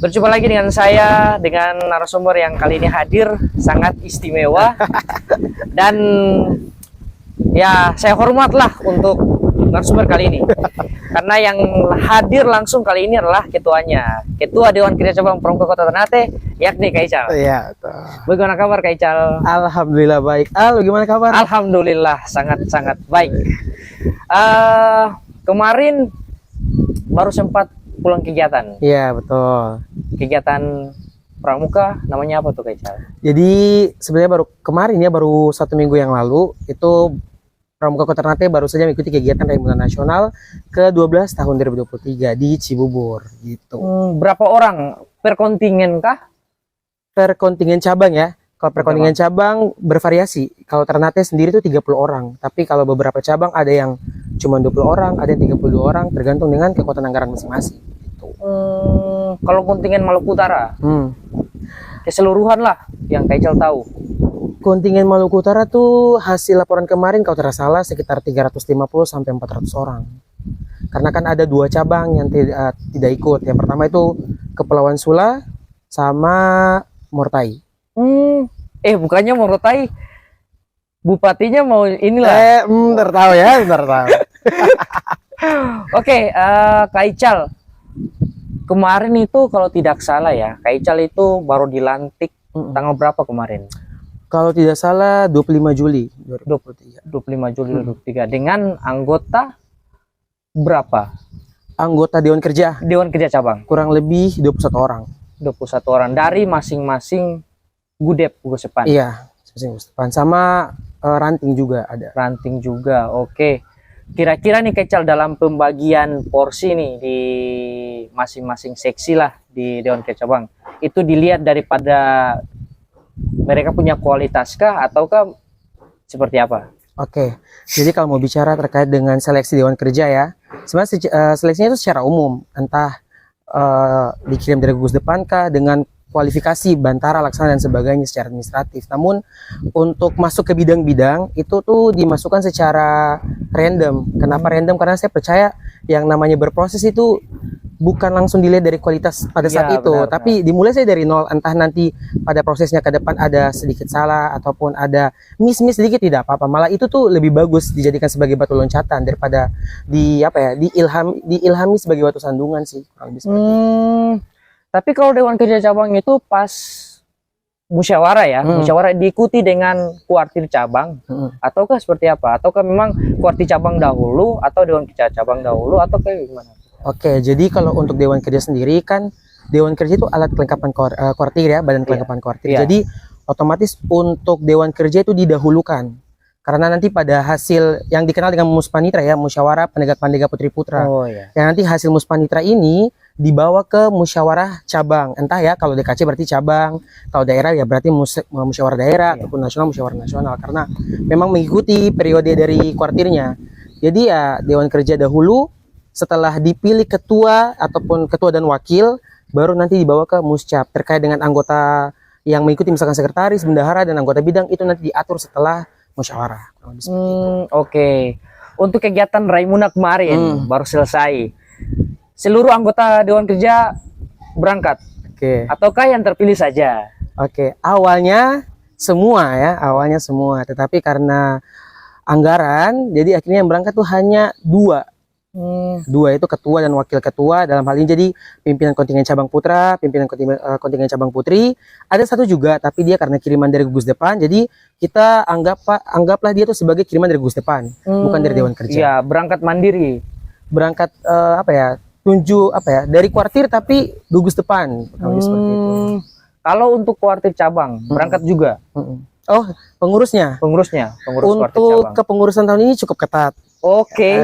Berjumpa lagi dengan saya, dengan narasumber yang kali ini hadir sangat istimewa. Dan ya saya hormatlah untuk narasumber kali ini. Karena yang hadir langsung kali ini adalah ketuanya, Ketua Dewan Kerja Cabang Pramuka Kota Ternate, yakni Kak Ical. Iya. Bagaimana kabar Kak Ical? Alhamdulillah baik. Gimana kabar? Alhamdulillah sangat-sangat baik. Kemarin baru sempat pulang kegiatan. Iya betul. Kegiatan pramuka namanya apa tuh Kak Ical? Jadi sebenarnya baru kemarin ya, baru 1 minggu yang lalu itu Pramuka Kota Ternate baru saja mengikuti kegiatan Raimunan Nasional ke-12 tahun 2023 di Cibubur gitu. Berapa orang per kontingen kah? Per kontingen cabang ya. Kalau per kontingen cabang bervariasi. Kalau Ternate sendiri itu 30 orang, tapi kalau beberapa cabang ada yang cuma 20 orang, ada yang 32 orang, tergantung dengan kekuatan anggaran masing-masing gitu. Kalau kontingen Maluku Utara, keseluruhan lah yang Kak Ical tahu. Kontingen Maluku Utara tuh hasil laporan kemarin kalau tidak salah sekitar 350 sampai 400 orang. Karena kan ada 2 cabang yang tidak ikut. Yang pertama itu Kepulauan Sula sama Morotai. Bukannya Morotai bupatinya mau inilah. Ntar tahu ya, ntar tahu. Oke, Kak Ical, kemarin itu kalau tidak salah ya, Kak Ical itu baru dilantik tanggal berapa kemarin? Kalau tidak salah 25 Juli 2023. 25 Juli 2023 dengan anggota berapa? Anggota Dewan Kerja. Dewan Kerja Cabang. Kurang lebih 21 orang. 21 orang dari masing-masing Gudep Gusepan. Iya, masing-masing Gusepan sama ranting juga ada. Ranting juga. Oke. Kira-kira nih Kak Ical dalam pembagian porsi nih di masing-masing seksi lah di Dewan Kerja Cabang. Itu dilihat daripada mereka punya kualitas kah ataukah seperti apa? Oke, jadi kalau mau bicara terkait dengan seleksi Dewan Kerja ya, sebenarnya seleksinya itu secara umum, entah dikirim dari gugus depan kah dengan kualifikasi bantara, laksana dan sebagainya secara administratif. Namun untuk masuk ke bidang-bidang itu tuh dimasukkan secara random. Kenapa random? Karena saya percaya yang namanya berproses itu bukan langsung dilihat dari kualitas pada saat itu, tapi dimulai saya dari nol. Entah nanti pada prosesnya ke depan ada sedikit salah ataupun ada miss sedikit, tidak apa-apa. Malah itu tuh lebih bagus dijadikan sebagai batu loncatan daripada diilhami sebagai batu sandungan sih. Tapi kalau Dewan Kerja Cabang itu pas musyawarah ya, musyawarah diikuti dengan kuartir cabang, ataukah seperti apa? Ataukah memang kuartir cabang dahulu atau Dewan Kerja Cabang dahulu atau kayak gimana? Oke, jadi kalau untuk Dewan Kerja sendiri kan Dewan Kerja itu alat kelengkapan kuartir ya, badan kelengkapan kuartir. Jadi otomatis untuk Dewan Kerja itu didahulukan. Karena nanti pada hasil yang dikenal dengan Muspanitra ya, Musyawarah Penegak Pandega Putri Putra. Yang nanti hasil Muspanitra ini dibawa ke musyawarah cabang. Entah ya, kalau DKC berarti cabang, kalau daerah ya berarti musyawarah daerah ataupun nasional musyawarah nasional. Karena memang mengikuti periode dari kuartirnya. Jadi ya Dewan Kerja dahulu, setelah dipilih ketua ataupun ketua dan wakil, baru nanti dibawa ke muscap. Terkait dengan anggota yang mengikuti misalkan sekretaris, bendahara, dan anggota bidang itu nanti diatur setelah musyawarah. Oke. Untuk kegiatan Raimuna kemarin baru selesai. Seluruh anggota Dewan Kerja berangkat. Ataukah yang terpilih saja? Awalnya semua, tetapi karena anggaran, jadi akhirnya yang berangkat tuh hanya 2. 2 itu ketua dan wakil ketua, dalam hal ini jadi pimpinan kontingen cabang putra, pimpinan kontingen cabang putri. Ada 1 juga, tapi dia karena kiriman dari gugus depan, jadi kita anggaplah dia tuh sebagai kiriman dari gugus depan, bukan dari Dewan Kerja. Iya, berangkat mandiri. Berangkat dari kuartir tapi gugus depan. Seperti itu. Kalau untuk kuartir cabang berangkat juga. Pengurus untuk kepengurusan tahun ini cukup ketat.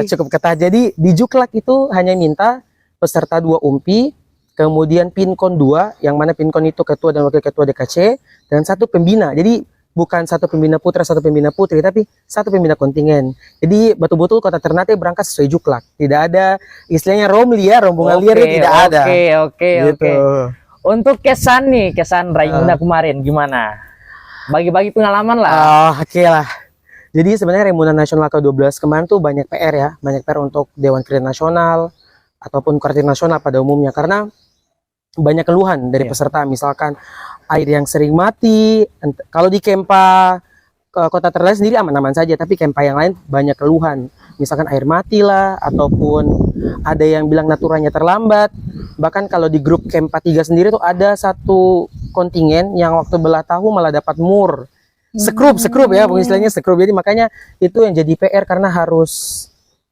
Cukup ketat. Jadi di Juklak itu hanya minta peserta 2 UMPI, kemudian Pinkon 2, yang mana Pinkon itu ketua dan wakil ketua DKC, dan 1 pembina. Jadi bukan 1 pembina putra, 1 pembina putri, tapi 1 pembina kontingen. Jadi betul-betul Kota Ternate berangkat sesuai Juklak. Tidak ada istilahnya rombongan liar itu tidak ada. Oke. Untuk kesan Raimuna kemarin gimana? Bagi-bagi pengalaman lah. Oke lah. Jadi sebenarnya Raimunan Nasional ke-12 kemarin tuh banyak PR ya, banyak PR untuk Dewan Kerja Nasional ataupun Kuartir Nasional pada umumnya, karena banyak keluhan dari Iya. peserta, misalkan air yang sering mati. Kalau di Kempa Kota Ternate sendiri aman-aman saja, tapi Kempa yang lain banyak keluhan, misalkan air mati lah, ataupun ada yang bilang naturanya terlambat. Bahkan kalau di grup Kempa 3 sendiri tuh ada satu kontingen yang waktu belah tahu malah dapat mur. Sekrup ya, istilahnya sekrup. Jadi makanya itu yang jadi PR, karena harus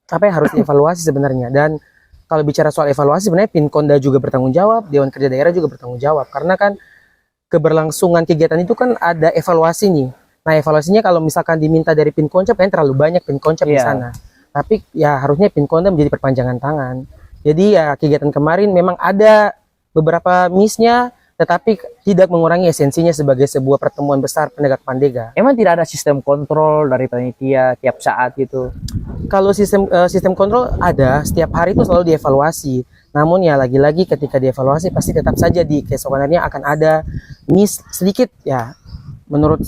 harus dievaluasi sebenarnya. Dan kalau bicara soal evaluasi, sebenarnya Pinkonda juga bertanggung jawab, Dewan Kerja Daerah juga bertanggung jawab, karena kan keberlangsungan kegiatan itu kan ada evaluasi nih. Nah, evaluasinya kalau misalkan diminta dari Pinkonda, kan terlalu banyak Pinkonda di Iya. sana. Tapi ya harusnya Pinkonda menjadi perpanjangan tangan. Jadi ya kegiatan kemarin memang ada beberapa miss-nya, tetapi tidak mengurangi esensinya sebagai sebuah pertemuan besar penegak pandega. Emang tidak ada sistem kontrol dari panitia tiap saat gitu? Kalau sistem kontrol ada, setiap hari itu selalu dievaluasi. Namun ya lagi-lagi ketika dievaluasi pasti tetap saja di keesokan harinya akan ada miss sedikit ya. Menurut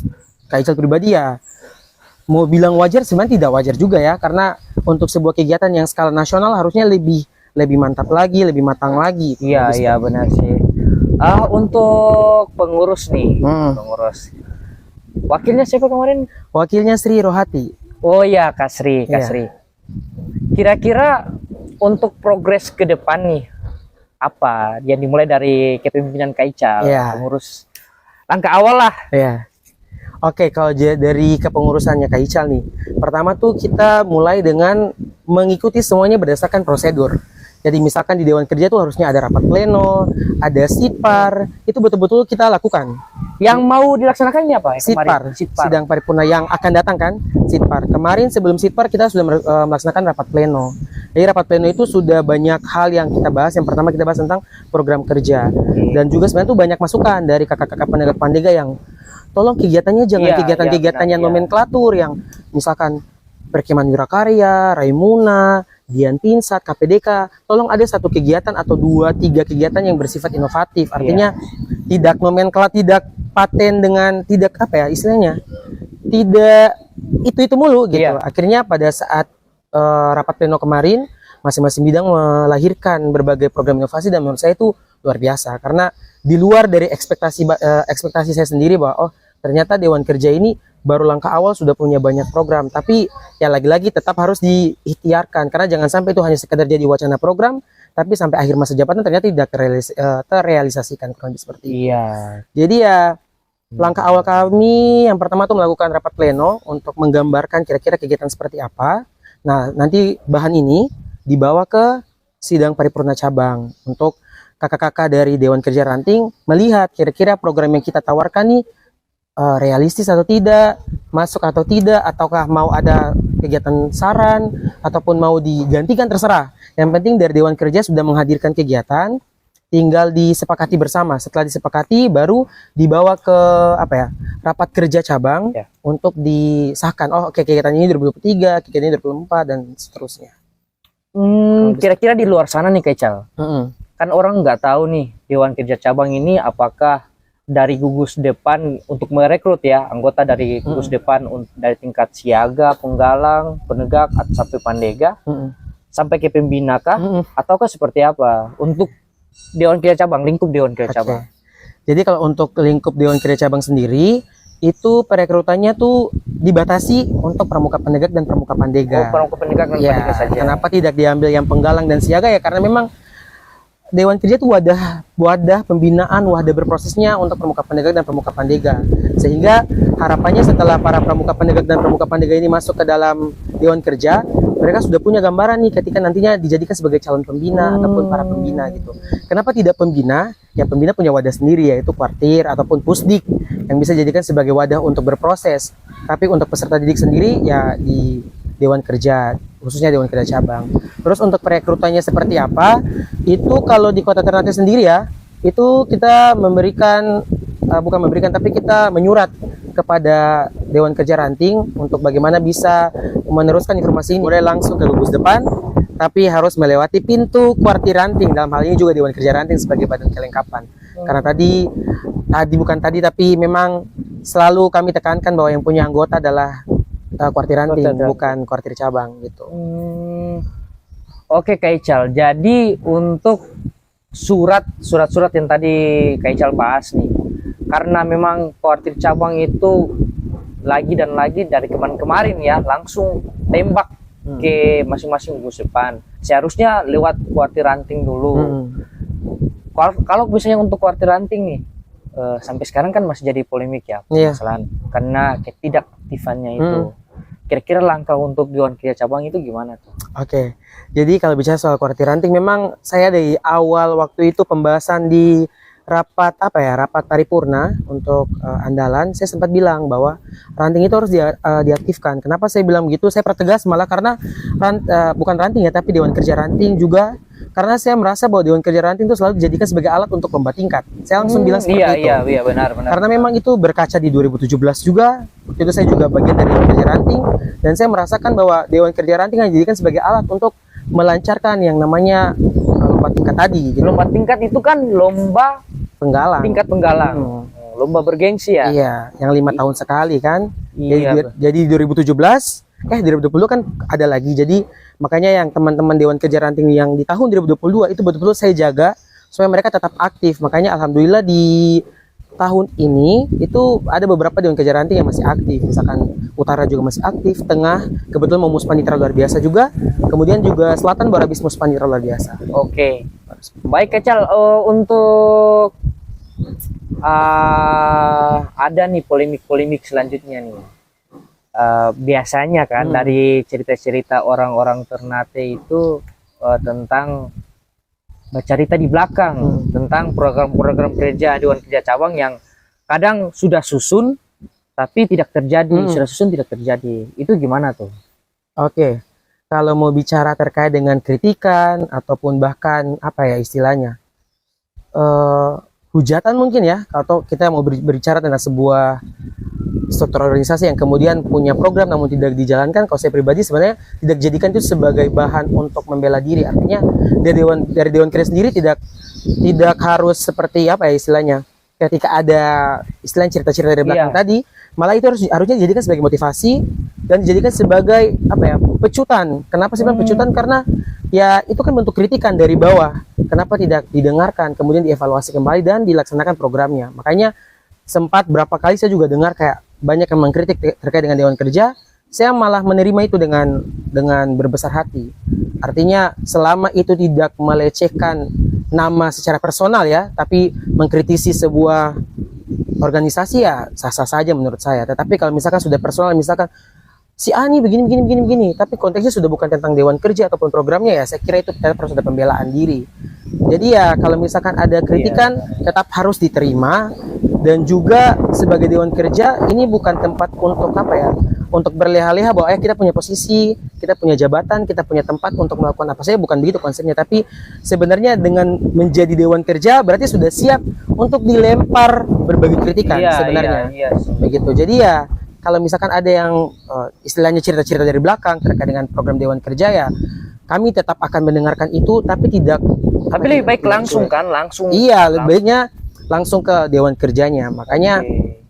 Kak Ical pribadi ya, mau bilang wajar sebenarnya tidak wajar juga ya, karena untuk sebuah kegiatan yang skala nasional harusnya lebih mantap lagi, lebih matang lagi. Iya, iya benar sih. Untuk pengurus nih, pengurus. Wakilnya siapa kemarin? Wakilnya Sri Rohati. Oh ya, Kak Sri, Kak Iya. Sri. Kira-kira untuk progres ke depan nih, apa yang dimulai dari kepemimpinan Kak Ical, Iya. pengurus langkah awal lah. Ya. Oke, kalau dari kepengurusannya Kak Ical nih, pertama tuh kita mulai dengan mengikuti semuanya berdasarkan prosedur. Jadi misalkan di Dewan Kerja tuh harusnya ada rapat pleno, ada sitpar, itu betul-betul kita lakukan. Yang mau dilaksanakannya apa ya Sitpar, kemarin? Sitpar. sidang paripurna yang akan datang kan, sitpar. Kemarin sebelum sitpar kita sudah melaksanakan rapat pleno. Jadi rapat pleno itu sudah banyak hal yang kita bahas. Yang pertama kita bahas tentang program kerja, dan juga sebenarnya tuh banyak masukan dari kakak-kakak penegak pandega yang tolong kegiatannya jangan Iya, kegiatan-kegiatan iya, yang benar, iya. nomenklatur, yang misalkan Perkemahan Wirakarya, Raimuna, Dian Pinsat, KPDK. Tolong ada satu kegiatan atau 2-3 kegiatan yang bersifat inovatif. Artinya tidak nomenklatur, tidak paten dengan tidak apa ya istilahnya, tidak itu mulu gitu. Iya. Akhirnya pada saat rapat pleno kemarin, masing-masing bidang melahirkan berbagai program inovasi, dan menurut saya itu luar biasa, karena di luar dari ekspektasi saya sendiri bahwa oh ternyata Dewan Kerja ini baru langkah awal sudah punya banyak program. Tapi ya lagi-lagi tetap harus diikhtiarkan, karena jangan sampai itu hanya sekedar jadi wacana program, tapi sampai akhir masa jabatan ternyata tidak terrealisasikan, kurang lebih seperti itu. Iya. Jadi ya langkah awal kami yang pertama tuh melakukan rapat pleno untuk menggambarkan kira-kira kegiatan seperti apa. Nah, nanti bahan ini dibawa ke sidang paripurna cabang untuk kakak-kakak dari Dewan Kerja Ranting melihat kira-kira program yang kita tawarkan nih realistis atau tidak, masuk atau tidak, ataukah mau ada kegiatan saran ataupun mau digantikan, terserah. Yang penting dari Dewan Kerja sudah menghadirkan kegiatan, tinggal disepakati bersama. Setelah disepakati baru dibawa ke rapat kerja cabang untuk disahkan. Oh oke, kegiatan ini 2023, kegiatan ini 2024 dan seterusnya. Kira-kira di luar sana nih Kak Ical, kan orang nggak tahu nih Dewan Kerja Cabang ini apakah dari gugus depan untuk merekrut ya anggota dari gugus depan dari tingkat siaga, penggalang, penegak sampai pandega, sampai ke pembina kah, ataukah seperti apa untuk Dewan Kerja Cabang, lingkup Dewan Kerja Cabang? Jadi kalau untuk lingkup Dewan Kerja Cabang sendiri itu perekrutannya tuh dibatasi untuk pramuka penegak dan pramuka pandega. Oh, pramuka penegak dan pandega saja. Kenapa tidak diambil yang penggalang dan siaga ya? Karena memang Dewan Kerja itu wadah pembinaan, wadah berprosesnya untuk pramuka penegak dan pramuka pandega. Sehingga harapannya setelah para pramuka penegak dan pramuka pandega ini masuk ke dalam Dewan Kerja, mereka sudah punya gambaran nih ketika nantinya dijadikan sebagai calon pembina ataupun para pembina gitu. Kenapa tidak pembina? Ya pembina punya wadah sendiri, yaitu kuartir ataupun pusdik yang bisa dijadikan sebagai wadah untuk berproses. Tapi untuk peserta didik sendiri ya di Dewan Kerja, khususnya Dewan Kerja Cabang. Terus untuk perekrutannya seperti apa? Itu kalau di Kota Ternate sendiri ya, itu kita tapi kita menyurat kepada Dewan Kerja Ranting untuk bagaimana bisa meneruskan informasi ini mulai langsung ke gugus depan, tapi harus melewati pintu kuartir Ranting. Dalam hal ini juga Dewan Kerja Ranting sebagai badan kelengkapan. Karena tapi memang selalu kami tekankan bahwa yang punya anggota adalah kuartir Ranting, bukan kuartir cabang gitu. Oke Kak Ical, jadi untuk surat-surat yang tadi Kak Ical bahas nih, karena memang kuartir cabang itu lagi dan lagi dari kemarin ya langsung tembak ke masing-masing gugus depan. Seharusnya lewat kuartir ranting dulu. Kalau misalnya untuk kuartir ranting nih, sampai sekarang kan masih jadi polemik ya permasalahan karena ketidakaktifannya itu. Kira-kira langkah untuk Dewan Kerja Cabang itu gimana tuh? Oke, jadi kalau bicara soal kuartir ranting, memang saya dari awal waktu itu pembahasan di rapat rapat paripurna untuk Andalan, saya sempat bilang bahwa ranting itu harus diaktifkan. Kenapa saya bilang begitu? Saya pertegas malah karena bukan ranting ya, tapi Dewan Kerja Ranting juga, karena saya merasa bahwa Dewan Kerja Ranting itu selalu dijadikan sebagai alat untuk lomba tingkat. Saya langsung bilang seperti itu. Iya, benar. Karena memang itu berkaca di 2017 juga. Waktu itu saya juga bagian dari Dewan Kerja Ranting, dan saya merasakan bahwa Dewan Kerja Ranting dijadikan sebagai alat untuk melancarkan yang namanya lomba tingkat tadi. Gitu. Lomba tingkat itu kan lomba penggalang. Tingkat penggalang. Lomba bergengsi ya. Iya, yang 5 tahun sekali kan. Iya. Jadi 2017, 2020 kan ada lagi. Jadi makanya yang teman-teman Dewan Kerja Ranting yang di tahun 2022 itu betul-betul saya jaga supaya mereka tetap aktif. Makanya alhamdulillah di tahun ini itu ada beberapa Dewan Kerja Ranting yang masih aktif. Misalkan Utara juga masih aktif, Tengah kebetulan mau Muspanitra luar biasa juga, kemudian juga Selatan baru habis Muspanitra luar biasa. Oke. Baik Kecal, untuk ada nih polemik-polemik selanjutnya nih. Biasanya kan dari cerita-cerita orang-orang Ternate itu tentang bercerita di belakang tentang program-program kerja Dewan Kerja Cabang yang kadang sudah susun tapi tidak terjadi, sudah susun tidak terjadi. Itu gimana tuh? Oke. Kalau mau bicara terkait dengan kritikan ataupun bahkan istilahnya hujatan mungkin ya, atau kita mau berbicara tentang sebuah struktur organisasi yang kemudian punya program namun tidak dijalankan, kalau saya pribadi sebenarnya tidak dijadikan itu sebagai bahan untuk membela diri. Artinya dari Dewan Kerja sendiri tidak harus seperti istilahnya, ketika ada istilahnya cerita-cerita dari belakang tadi, malah itu harusnya dijadikan sebagai motivasi dan dijadikan sebagai pecutan. Kenapa sih bilang pecutan? Karena ya itu kan bentuk kritikan dari bawah. Kenapa tidak didengarkan, kemudian dievaluasi kembali dan dilaksanakan programnya. Makanya sempat berapa kali saya juga dengar kayak banyak yang mengkritik terkait dengan Dewan Kerja. Saya malah menerima itu dengan berbesar hati. Artinya selama itu tidak melecehkan nama secara personal ya, tapi mengkritisi sebuah organisasi ya sah-sah saja menurut saya. Tetapi kalau misalkan sudah personal, misalkan si Ani begini, tapi konteksnya sudah bukan tentang Dewan Kerja ataupun programnya, ya saya kira itu harus ada pembelaan diri. Jadi ya kalau misalkan ada kritikan tetap harus diterima, dan juga sebagai Dewan Kerja ini bukan tempat untuk untuk berleha-leha bahwa kita punya posisi, kita punya jabatan, kita punya tempat untuk melakukan apa saja. Bukan begitu konsepnya, tapi sebenarnya dengan menjadi Dewan Kerja berarti sudah siap untuk dilempar berbagai kritikan sebenarnya. Begitu. Jadi ya kalau misalkan ada yang istilahnya cerita-cerita dari belakang terkait dengan program Dewan Kerja, ya kami tetap akan mendengarkan itu, tapi lebih baik langsung. Iya, lebih baiknya langsung ke Dewan Kerjanya. Makanya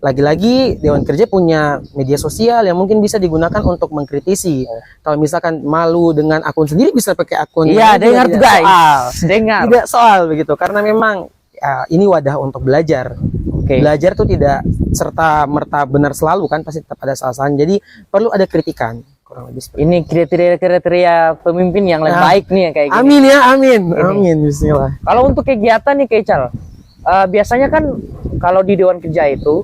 lagi-lagi Dewan Kerja punya media sosial yang mungkin bisa digunakan untuk mengkritisi. Kalau misalkan malu dengan akun sendiri, bisa pakai akun. Iya, dengar tuh guys. Tidak soal begitu, karena memang ini wadah untuk belajar. Belajar tuh tidak serta merta benar selalu kan, pasti tetap ada salah-salahnya. Jadi perlu ada kritikan, kurang lebih seperti ini. Kriteria pemimpin yang lebih baik nih kayak gini. Amin ya, amin. Bismillah. Kalau untuk kegiatan nih Kecal, biasanya kan kalau di Dewan Kerja itu,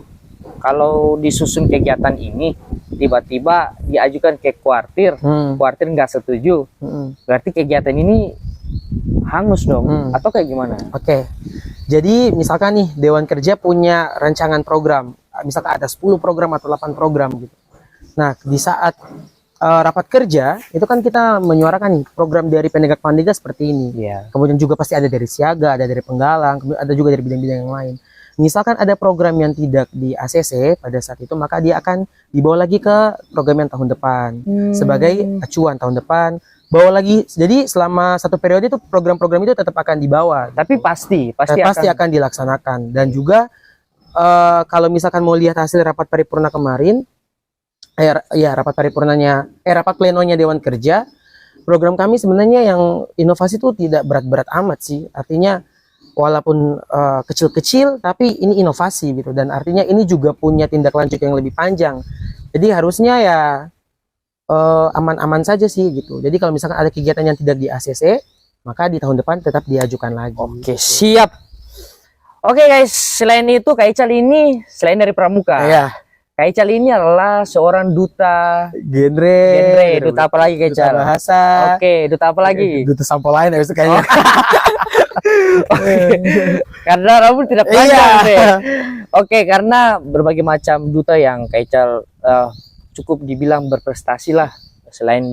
kalau disusun kegiatan ini tiba-tiba diajukan ke kuartir nggak setuju, berarti kegiatan ini hangus dong, atau kayak gimana? Jadi misalkan nih Dewan Kerja punya rancangan program, misalkan ada 10 program atau 8 program gitu. Nah di saat rapat kerja itu kan kita menyuarakan nih program dari penegak pandega seperti ini. Kemudian juga pasti ada dari siaga, ada dari penggalang, kemudian ada juga dari bidang-bidang yang lain. Misalkan ada program yang tidak di ACC pada saat itu, maka dia akan dibawa lagi ke program yang tahun depan sebagai acuan tahun depan. Bawa lagi, jadi selama satu periode itu program-program itu tetap akan dibawa. Tapi pasti akan dilaksanakan. Dan juga kalau misalkan mau lihat hasil rapat paripurna kemarin, rapat plenonya Dewan Kerja, program kami sebenarnya yang inovasi itu tidak berat-berat amat sih. Artinya walaupun kecil-kecil tapi ini inovasi gitu, dan artinya ini juga punya tindak lanjut yang lebih panjang. Jadi harusnya ya aman-aman saja sih gitu. Jadi kalau misalkan ada kegiatan yang tidak di ACC, maka di tahun depan tetap diajukan lagi. Oke, siap. Oke guys, selain itu Kak Ical ini selain dari Pramuka, Ya, Kak Ical ini adalah seorang duta genre, duta apa lagi Kak duta Ical? bahasa. Oke, duta apa lagi? Duta sampo lain ya itu kayaknya. Karena rambut tidak Iya. panjang deh. Oke, karena berbagai macam duta yang Kak Ical cukup dibilang berprestasi lah selain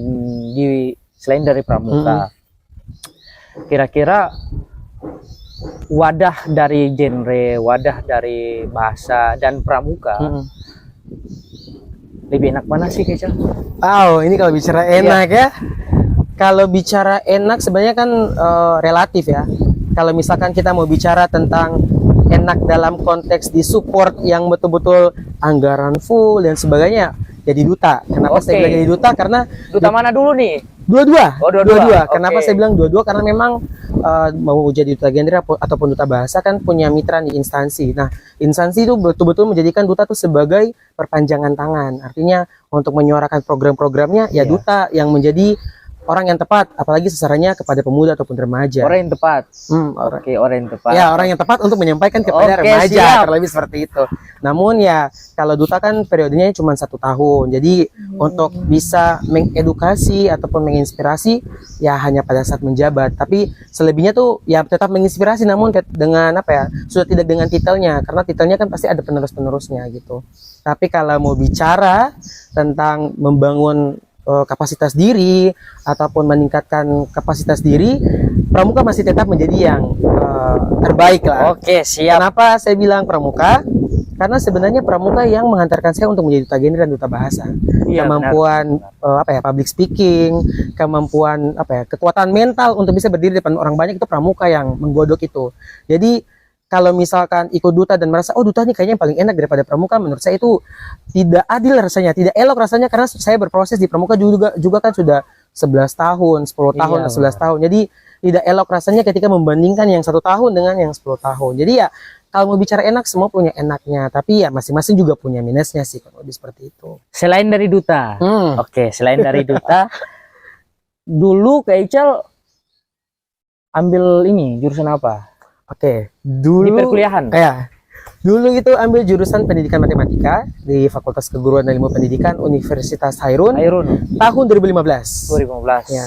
dari Pramuka. Kira-kira wadah dari genre, wadah dari bahasa dan Pramuka lebih enak mana sih Kak Ical? Oh, ini kalau bicara enak ya. Kalau bicara enak sebenarnya kan relatif ya. Kalau misalkan kita mau bicara tentang enak dalam konteks di support yang betul-betul anggaran full dan sebagainya, jadi duta. Kenapa saya bilang jadi duta? Karena duta mana dulu nih? Dua-dua. Oh, dua-dua. Kenapa Oke. saya bilang dua-dua? Karena memang mau jadi duta genre ataupun duta bahasa kan punya mitra di instansi. Nah, instansi itu betul-betul menjadikan duta itu sebagai perpanjangan tangan. Artinya untuk menyuarakan program-programnya ya Iya. duta yang menjadi orang yang tepat, apalagi sasarannya kepada pemuda ataupun remaja. Orang yang tepat. Orang. Oke, orang yang tepat. Ya, orang yang tepat untuk menyampaikan kepada Oke, remaja, siap. terlebih seperti itu. Namun ya, kalau duta kan periodenya cuma 1 tahun. Jadi untuk bisa mengedukasi ataupun menginspirasi ya hanya pada saat menjabat. Tapi selebihnya tuh ya tetap menginspirasi, namun dengan apa ya? Sudah tidak dengan titelnya, karena titelnya kan pasti ada penerus-penerusnya gitu. Tapi kalau mau bicara tentang membangun kapasitas diri ataupun meningkatkan kapasitas diri, Pramuka masih tetap menjadi yang terbaik lah. Oke, siap. Kenapa saya bilang Pramuka? Karena sebenarnya Pramuka yang menghantarkan saya untuk menjadi duta genre dan duta bahasa. Iya, Kemampuan public speaking, kemampuan kekuatan mental untuk bisa berdiri di depan orang banyak, itu Pramuka yang menggodok itu. Jadi kalau misalkan ikut duta dan merasa, oh duta ini kayaknya yang paling enak daripada Pramuka, menurut saya itu tidak adil rasanya, tidak elok rasanya, karena saya berproses di Pramuka juga kan sudah 11 tahun, 10 tahun, Iya, 11 tahun. Jadi tidak elok rasanya ketika membandingkan yang 1 tahun dengan yang 10 tahun. Jadi ya kalau mau bicara enak, semua punya enaknya, tapi ya masing-masing juga punya minusnya sih kalau seperti itu. Selain dari duta. Oke, selain dari duta, dulu Kak Ical ambil ini jurusan apa? Oke, dulu Di perkuliahan. Ya, dulu itu ambil jurusan pendidikan matematika di Fakultas Keguruan dan Ilmu Pendidikan Universitas Hairun tahun 2015. 2015. Ya,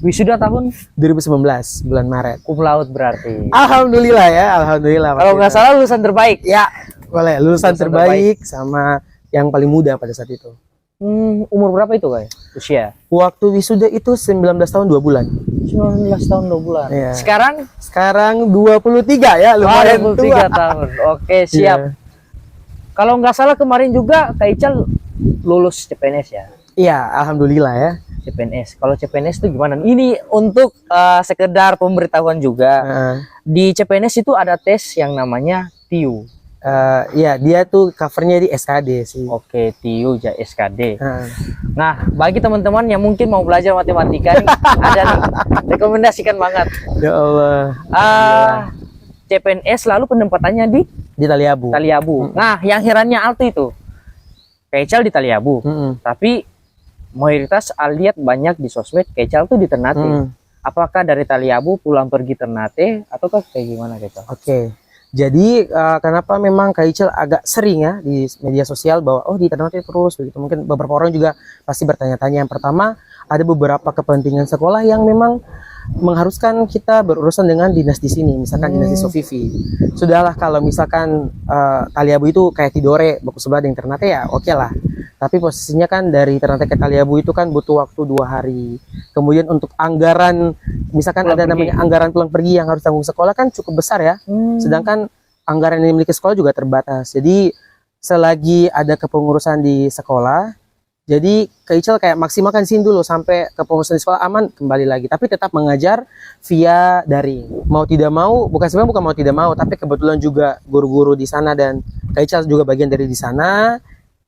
Wisuda tahun 2019 bulan Maret. cum laude berarti. Alhamdulillah ya, alhamdulillah. Kalau nggak salah lulusan terbaik. Ya, boleh lulusan Lulusan terbaik sama yang paling muda pada saat itu. Umur berapa itu Kak? Usia? Waktu wisuda itu 19 tahun 2 bulan. 19 tahun 2 bulan. Iya. Sekarang 23 ya, lumayan 23 tua. tahun. Oke, siap. Iya. Kalau nggak salah kemarin juga Kak Ical lulus CPNS ya. Iya, alhamdulillah ya. CPNS. Kalau CPNS itu gimana? Ini untuk sekedar pemberitahuan juga. Di CPNS itu ada tes yang namanya TIU. Ya, dia tuh covernya di SKD sih. Oke, TIU ya SKD. Heeh. Nah, bagi teman-teman yang mungkin mau belajar matematika nih, ada nih, rekomendasikan banget. Ya Allah. CPNS lalu penempatannya di Di Taliabu. Taliabu. Nah, yang herannya Altu itu, Kak Ical di Taliabu, tapi mayoritas lihat banyak di sosmed Kak Ical tuh di Ternate. Apakah dari Taliabu pulang pergi Ternate ataukah kayak gimana Kak Ical? Oke. Jadi kenapa memang Kak Ical agak sering ya di media sosial bahwa oh di Ternate terus begitu. Mungkin beberapa orang juga pasti bertanya-tanya. Yang pertama, ada beberapa kepentingan sekolah yang memang mengharuskan kita berurusan dengan dinas di sini, misalkan dinas di Sofivi. Sudahlah kalau misalkan Taliabu itu kayak Tidore, Baku sebelah dengan Ternate ya oke lah. Tapi posisinya kan dari Ternate ke Taliabu itu kan butuh waktu 2 hari. Kemudian untuk anggaran, misalkan Pulang ada pergi. namanya anggaran pulang pergi yang harus tanggung sekolah kan cukup besar ya. Sedangkan anggaran yang dimiliki sekolah juga terbatas. Jadi selagi ada kepengurusan di sekolah, jadi Kak Ical kayak maksimalkan sini dulu sampai kepengurusan di sekolah aman, kembali lagi. Tapi tetap mengajar via daring. Mau tidak mau, sebenarnya bukan mau tidak mau, tapi kebetulan juga guru-guru di sana dan Kak Ical juga bagian dari di sana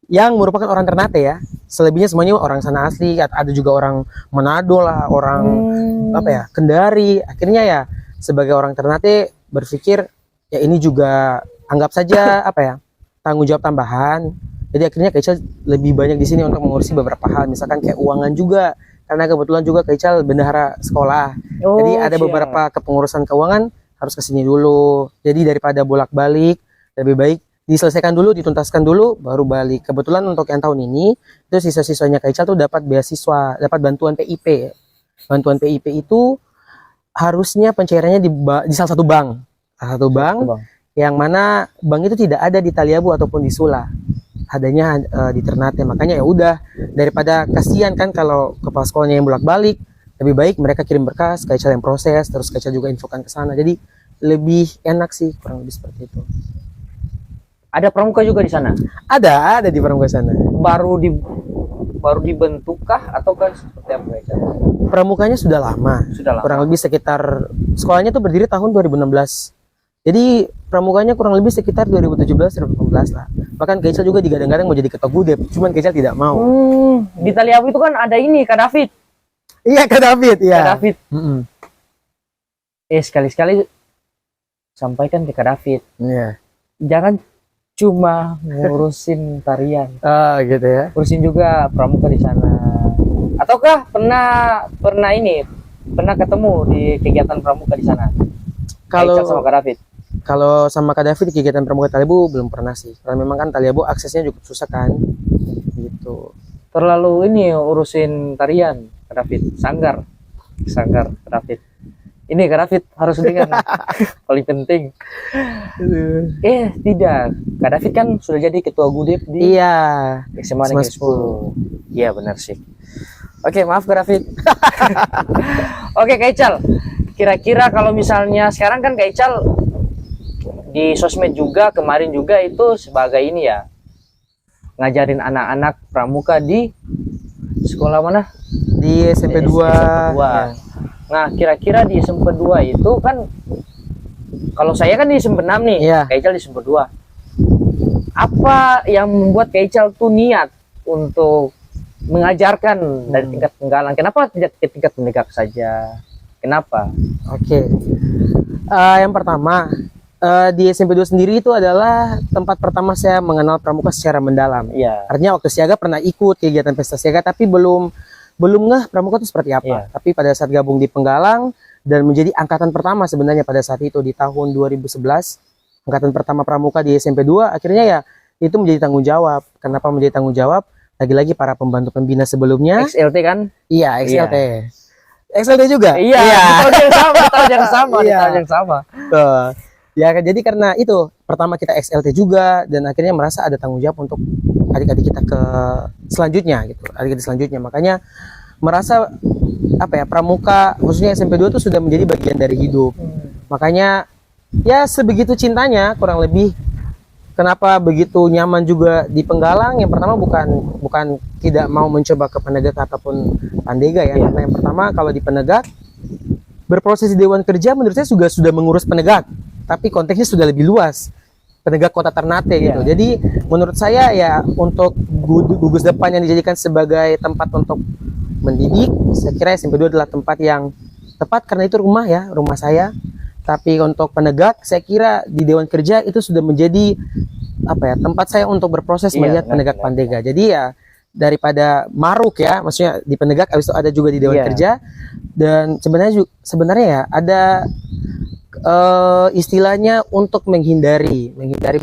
yang merupakan orang Ternate ya. Selebihnya semuanya orang sana asli, ada juga orang Manado lah, orang Kendari. Akhirnya ya sebagai orang Ternate berpikir ya ini juga anggap saja apa ya, tanggung jawab tambahan. Jadi akhirnya Kak Ical lebih banyak di sini untuk mengurusi beberapa hal, misalkan kayak uangan juga, karena kebetulan juga Kak Ical bendahara sekolah. Jadi ada beberapa kepengurusan keuangan harus ke sini dulu. Jadi daripada bolak-balik, lebih baik diselesaikan dulu, dituntaskan dulu, baru balik. Kebetulan untuk yang tahun ini, itu siswa-siswanya Kak Ical tuh dapat beasiswa, dapat bantuan PIP. Bantuan PIP itu harusnya pencairannya di salah satu bank. Salah satu bank, yang mana bank itu tidak ada di Taliabu ataupun di Sula. Adanya di Ternate. Makanya ya udah, daripada kasihan kan kalau kepala sekolahnya yang bolak-balik, lebih baik mereka kirim berkas, Kak Ical yang proses, terus Kak Ical juga infokan ke sana. Jadi lebih enak sih, kurang lebih seperti itu. Ada pramuka juga di sana? Ada di pramuka sana. Baru dibentukkah atau kan seperti apa Kak Ical? Pramukanya sudah lama. Kurang lebih sekitar, sekolahnya tuh berdiri tahun 2016. Jadi pramukanya kurang lebih sekitar 2017-2018 lah. Bahkan Kak Ical juga digadang-gadang mau jadi ketua Gudep, cuman Kak Ical tidak mau. Di Taliabu itu kan ada ini Kak David. Iya, Kak David, iya. Kak David. Sekali-sekali sampaikan ke Kak David. Iya. Jangan cuma ngurusin tarian. Gitu ya. Urusin juga pramuka di sana. Ataukah pernah ketemu di kegiatan pramuka di sana? Kalau sama Kak David. Kalau sama Kak David di kegiatan pramuka Taliabu belum pernah sih. Karena memang kan Taliabu aksesnya cukup susah kan. Gitu. Terlalu ini urusin tarian Kak David. Sanggar Kak David. Ini Kak David harus dengar. Paling penting. Tidak. Kak David kan sudah jadi ketua Gudep di SMA Negeri 10. Iya benar sih. Oke, maaf Kak David. Oke Kak Ical. Kira-kira kalau misalnya sekarang kan Kak Ical di sosmed juga, kemarin juga itu sebagai ini ya, ngajarin anak-anak pramuka di sekolah mana? Di SMP 2. Ya. Nah, kira-kira di SMP 2 itu kan, kalau saya kan di SMP 6 nih, Kak Ical di SMP 2. Apa yang membuat Kak Ical tuh niat untuk mengajarkan dari tingkat penggalan? Kenapa tidak ke tingkat penegak saja? Kenapa? Oke. Yang pertama, di SMP 2 sendiri itu adalah tempat pertama saya mengenal pramuka secara mendalam. Iya. Artinya waktu siaga pernah ikut kegiatan pesta siaga, tapi belum ngeh pramuka itu seperti apa. Tapi pada saat gabung di Penggalang dan menjadi angkatan pertama sebenarnya pada saat itu di tahun 2011, angkatan pertama pramuka di SMP 2, akhirnya ya itu menjadi tanggung jawab. Kenapa menjadi tanggung jawab? Lagi-lagi para pembantu pembina sebelumnya. XLT kan? Iya, XLT. XLT juga? Iya. Tahun yang sama. Ya, jadi karena itu pertama kita XLT juga, dan akhirnya merasa ada tanggung jawab untuk adik-adik kita ke selanjutnya gitu, adik-adik selanjutnya. Makanya merasa apa ya, pramuka khususnya SMP 2 itu sudah menjadi bagian dari hidup. Makanya ya sebegitu cintanya kurang lebih. Kenapa begitu nyaman juga di Penggalang? Yang pertama bukan tidak mau mencoba ke penegak ataupun pandega ya. Karena yang pertama kalau di penegak berproses di Dewan Kerja menurut saya juga sudah mengurus penegak, tapi konteksnya sudah lebih luas, penegak kota Ternate gitu. Jadi menurut saya ya untuk gugus depan yang dijadikan sebagai tempat untuk mendidik, saya kira SMP 2 adalah tempat yang tepat karena itu rumah saya. Tapi untuk penegak saya kira di Dewan Kerja itu sudah menjadi apa ya, tempat saya untuk berproses melihat penegak pandega. Jadi ya daripada maruk ya, maksudnya di penegak habis itu ada juga di Dewan Kerja. Dan sebenarnya ya ada istilahnya untuk menghindari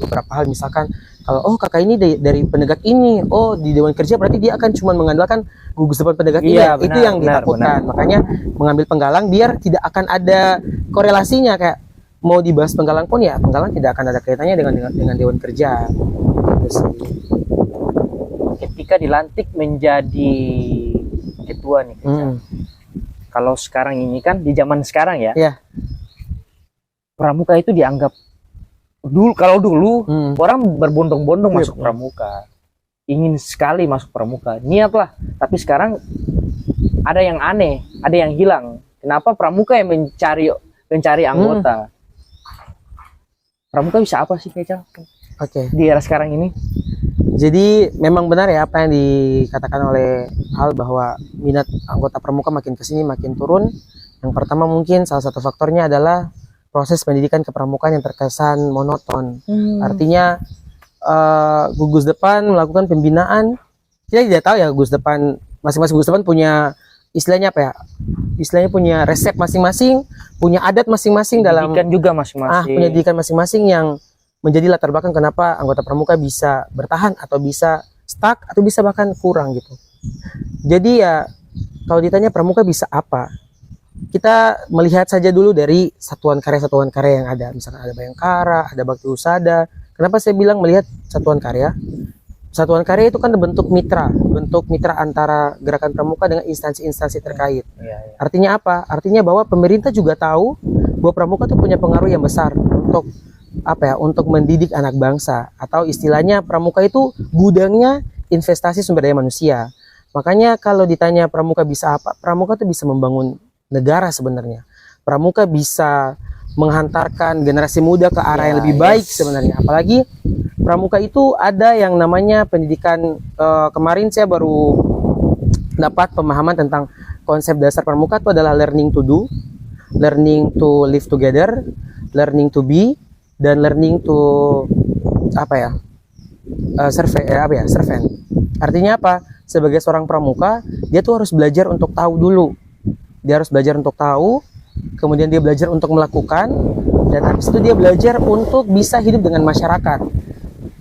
beberapa hal. Misalkan kalau kakak ini dari penegak ini, di Dewan Kerja berarti dia akan cuma mengandalkan gugus depan penegak ini. Itu yang ditakutkan. Makanya mengambil Penggalang biar tidak akan ada korelasinya, kayak mau dibahas Penggalang pun ya Penggalang tidak akan ada kaitannya dengan Dewan Kerja. Ketika dilantik menjadi ketua nih, kalau sekarang ini kan di zaman sekarang ya, pramuka itu dianggap kalau dulu orang berbondong-bondong masuk pramuka, ingin sekali masuk pramuka, niat lah. Tapi sekarang ada yang aneh, ada yang hilang. Kenapa pramuka yang mencari anggota? Pramuka bisa apa sih, Kecal? Di era sekarang ini? Jadi memang benar ya apa yang dikatakan oleh Al, bahwa minat anggota pramuka makin kesini makin turun Yang pertama mungkin salah satu faktornya adalah proses pendidikan kepramukaan yang terkesan monoton. Artinya gugus depan melakukan pembinaan, kita tidak tahu ya gugus depan, masing-masing gugus depan punya istilahnya apa ya? Istilahnya punya resep masing-masing, punya adat masing-masing dalam Pendidikan juga masing-masing. pendidikan masing-masing yang menjadi latar belakang kenapa anggota pramuka bisa bertahan atau bisa stuck atau bisa bahkan kurang gitu. Jadi ya kalau ditanya pramuka bisa apa? Kita melihat saja dulu dari satuan karya yang ada. Misalkan ada Bayangkara, ada Bakti Husada. Kenapa saya bilang melihat satuan karya? Satuan karya itu kan bentuk mitra antara gerakan pramuka dengan instansi-instansi terkait. Artinya apa? Artinya bahwa pemerintah juga tahu bahwa pramuka itu punya pengaruh yang besar untuk apa ya? Untuk mendidik anak bangsa, atau istilahnya pramuka itu gudangnya investasi sumber daya manusia. Makanya kalau ditanya pramuka bisa apa? Pramuka itu bisa membangun negara sebenarnya. Pramuka bisa menghantarkan generasi muda ke arah yang lebih baik sebenarnya. Apalagi pramuka itu ada yang namanya pendidikan, kemarin saya baru dapat pemahaman tentang konsep dasar pramuka itu adalah learning to do, learning to live together, learning to be, dan learning to servant. Artinya apa? Sebagai seorang pramuka, dia tuh harus belajar untuk tahu dulu. Dia harus belajar untuk tahu, kemudian dia belajar untuk melakukan, dan habis itu dia belajar untuk bisa hidup dengan masyarakat.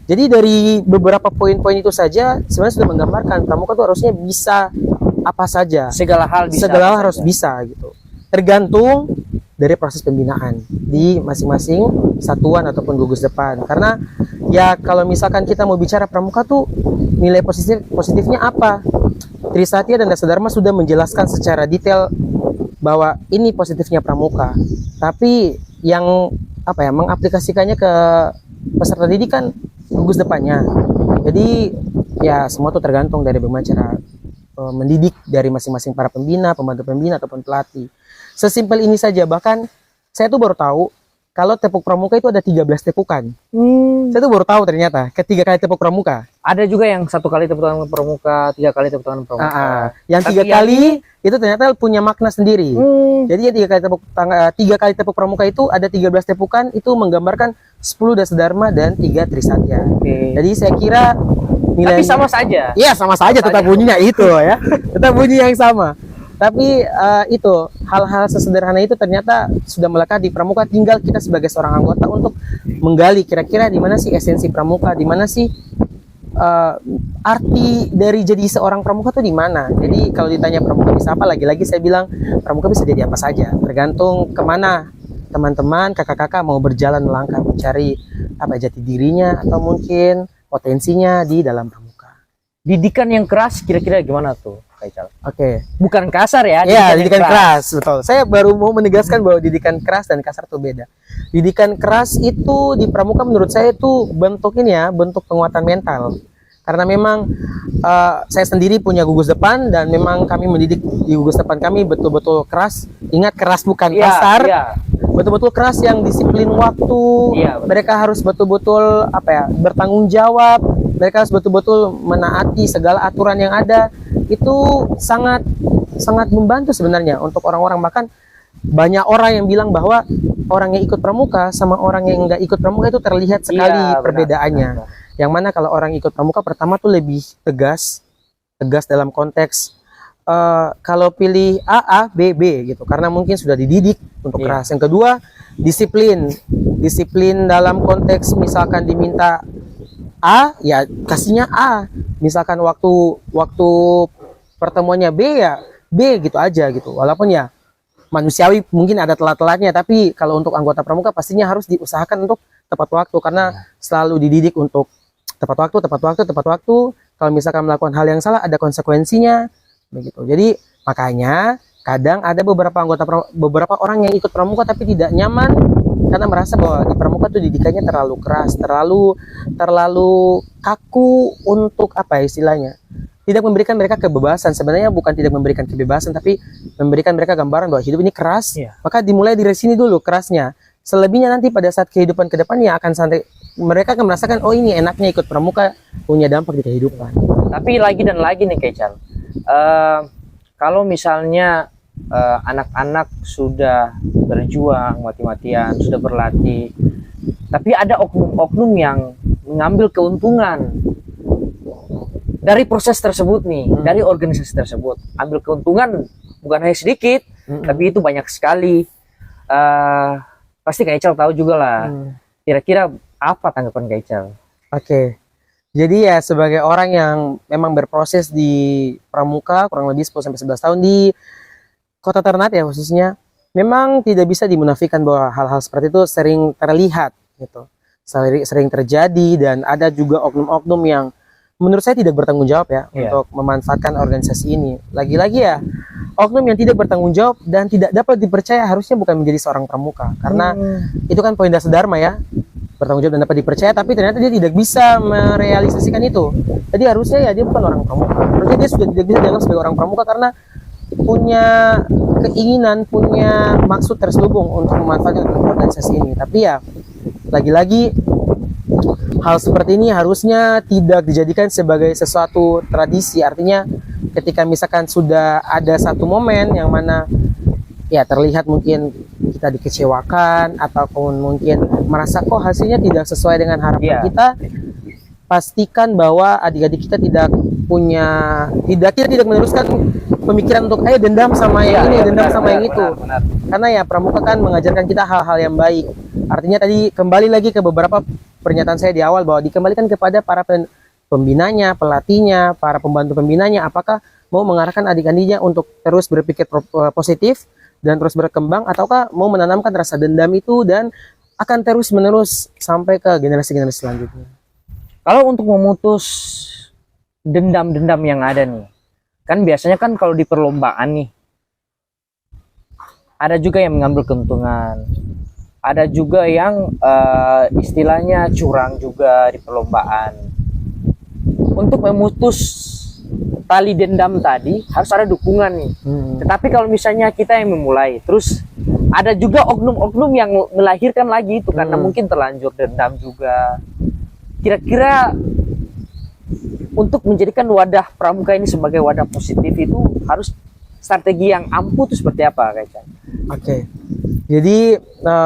Jadi dari beberapa poin-poin itu saja sebenarnya sudah menggambarkan pramuka itu harusnya bisa apa saja. Segala hal bisa. Segala hal harus bisa gitu. Tergantung dari proses pembinaan di masing-masing satuan ataupun gugus depan. Karena ya kalau misalkan kita mau bicara pramuka tuh nilai positifnya apa? Trisatya dan Dasadharma sudah menjelaskan secara detail bahwa ini positifnya pramuka. Tapi yang mengaplikasikannya ke peserta didik kan gugus depannya. Jadi ya semua itu tergantung dari bagaimana cara mendidik dari masing-masing para pembina, pembantu pembina ataupun pelatih. Sesimpel ini saja, bahkan saya tuh baru tahu kalau tepuk pramuka itu ada 13 tepukan. Saya tuh baru tahu ternyata ketiga kali tepuk pramuka. Ada juga yang 1 kali tepuk tangan pramuka, 3 kali tepuk tangan pramuka. Yang 3 kali itu ternyata punya makna sendiri. Jadi ya 3 kali tepuk pramuka itu ada 13 tepukan, itu menggambarkan 10 Dasadharma dan 3 Trisatya. Jadi saya kira nilainya, tapi sama saja. Iya, sama saja tetap bunyinya itu ya. Tetap bunyi yang sama. Tapi itu hal-hal sesederhana itu ternyata sudah melekat di pramuka. Tinggal kita sebagai seorang anggota untuk menggali kira-kira di mana sih esensi pramuka, di mana sih arti dari jadi seorang pramuka tuh di mana. Jadi kalau ditanya pramuka bisa apa, lagi-lagi saya bilang pramuka bisa jadi apa saja. Tergantung kemana teman-teman, kakak-kakak mau berjalan melangkah mencari jati dirinya atau mungkin potensinya di dalam pramuka. Didikan yang keras kira-kira gimana tuh? Oke. Bukan kasar ya? Iya, didikan keras, betul. Saya baru mau menegaskan bahwa didikan keras dan kasar itu beda. Didikan keras itu di pramuka menurut saya itu bentuk penguatan mental. Karena memang saya sendiri punya gugus depan dan memang kami mendidik di gugus depan kami betul-betul keras. Ingat, keras bukan kasar. Betul-betul keras yang disiplin waktu. Mereka harus betul-betul bertanggung jawab. Mereka harus betul-betul menaati segala aturan yang ada. Itu sangat membantu sebenarnya untuk orang-orang. Bahkan banyak orang yang bilang bahwa orang yang ikut pramuka sama orang yang nggak ikut pramuka itu terlihat sekali perbedaannya. Benar. Yang mana kalau orang ikut pramuka pertama tuh lebih tegas dalam konteks kalau pilih A B B gitu, karena mungkin sudah dididik untuk keras. Yang kedua, disiplin dalam konteks misalkan diminta A ya kasihnya A, misalkan waktu pertemuannya B ya B gitu aja gitu. Walaupun ya manusiawi mungkin ada telat-telatnya, tapi kalau untuk anggota pramuka pastinya harus diusahakan untuk tepat waktu, karena selalu dididik untuk tepat waktu. Kalau misalkan melakukan hal yang salah ada konsekuensinya begitu. Jadi makanya kadang ada beberapa orang yang ikut pramuka tapi tidak nyaman karena merasa bahwa di pramuka tuh didikannya terlalu keras, terlalu kaku untuk istilahnya. Tidak memberikan mereka kebebasan. Sebenarnya bukan tidak memberikan kebebasan, tapi memberikan mereka gambaran bahwa hidup ini keras. Maka dimulai dari sini dulu kerasnya. Selebihnya nanti pada saat kehidupan ke depannya akan santai. Mereka akan merasakan, oh ini enaknya ikut pramuka, punya dampak di kehidupan. Tapi lagi dan lagi nih Kecal, kalau misalnya anak-anak sudah berjuang mati-matian, sudah berlatih, tapi ada oknum-oknum yang mengambil keuntungan dari proses tersebut nih, dari organisasi tersebut. Ambil keuntungan bukan hanya sedikit, tapi itu banyak sekali. Pasti Kak Ical tahu juga lah. Kira-kira apa tanggapan Kak Ical? Oke. Jadi ya sebagai orang yang memang berproses di Pramuka kurang lebih 10-11 tahun di Kota Ternate ya khususnya, memang tidak bisa dimunafikan bahwa hal-hal seperti itu sering terlihat gitu. Sering terjadi, dan ada juga oknum-oknum yang menurut saya tidak bertanggung jawab ya untuk memanfaatkan organisasi ini. Lagi-lagi ya, oknum yang tidak bertanggung jawab dan tidak dapat dipercaya harusnya bukan menjadi seorang pramuka, karena itu kan poin dasar Dharma ya, bertanggung jawab dan dapat dipercaya, tapi ternyata dia tidak bisa merealisasikan itu. Jadi harusnya ya dia bukan orang pramuka, harusnya dia sudah tidak bisa dianggap sebagai orang pramuka karena punya keinginan, punya maksud terselubung untuk memanfaatkan organisasi ini. Tapi ya lagi-lagi hal seperti ini harusnya tidak dijadikan sebagai sesuatu tradisi. Artinya ketika misalkan sudah ada satu momen yang mana ya terlihat mungkin kita dikecewakan ataupun mungkin merasa kok hasilnya tidak sesuai dengan harapan kita, pastikan bahwa adik-adik kita tidak meneruskan pemikiran untuk dendam sama yang ini, dendam sama yang itu. Karena ya pramuka kan mengajarkan kita hal-hal yang baik. Artinya tadi kembali lagi ke beberapa pernyataan saya di awal bahwa dikembalikan kepada para pembinanya, pelatihnya, para pembantu pembinanya, apakah mau mengarahkan adik-adiknya untuk terus berpikir positif dan terus berkembang, ataukah mau menanamkan rasa dendam itu dan akan terus-menerus sampai ke generasi-generasi selanjutnya. Kalau untuk memutus dendam-dendam yang ada nih, kan biasanya kan kalau di perlombaan nih, ada juga yang mengambil keuntungan, ada juga yang istilahnya curang juga di perlombaan. Untuk memutus tali dendam tadi harus ada dukungan nih. Tetapi kalau misalnya kita yang memulai, terus ada juga oknum-oknum yang melahirkan lagi itu karena mungkin terlanjur dendam juga. Kira-kira untuk menjadikan wadah pramuka ini sebagai wadah positif itu harus strategi yang ampuh itu seperti apa, Kak Ical? Oke. Jadi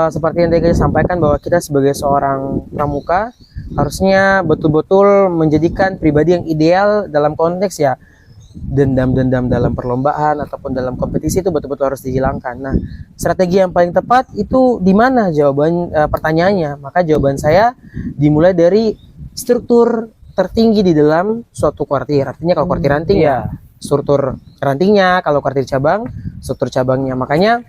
seperti yang tadi saya sampaikan bahwa kita sebagai seorang pramuka harusnya betul-betul menjadikan pribadi yang ideal dalam konteks ya dendam-dendam dalam perlombaan ataupun dalam kompetisi itu betul-betul harus dihilangkan. Nah, strategi yang paling tepat itu di mana jawaban pertanyaannya? Maka jawaban saya dimulai dari struktur tertinggi di dalam suatu kuartir. Artinya kalau kuartir ranting ya struktur rantingnya, kalau kuartir cabang struktur cabangnya. Makanya